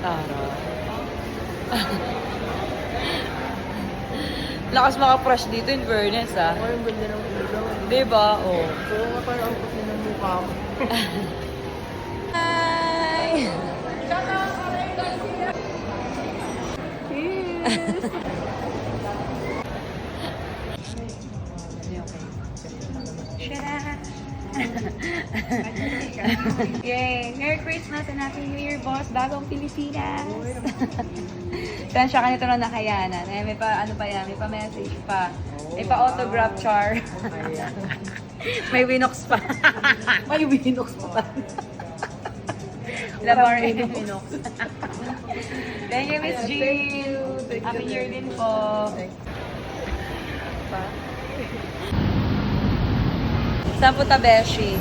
Tara. Lakas maka-crush dito in fairness, ah. Ako yung ganda ng ilaw. Diba? Oh. So, nga parang ang puti ng mukha mo. Hi! Yay! Merry Christmas and Happy New Year, boss! Bagong Pilipinas! Tansya ka nito na nakayanan. Eh, may pa, ano pa yan, may pa-message pa. May pa-autograph char. May Winox pa. May Winox pa. Labar and Winox. Thank you, Miss G. Thank you. Happy New Year din po. Saan po ta, Beshi?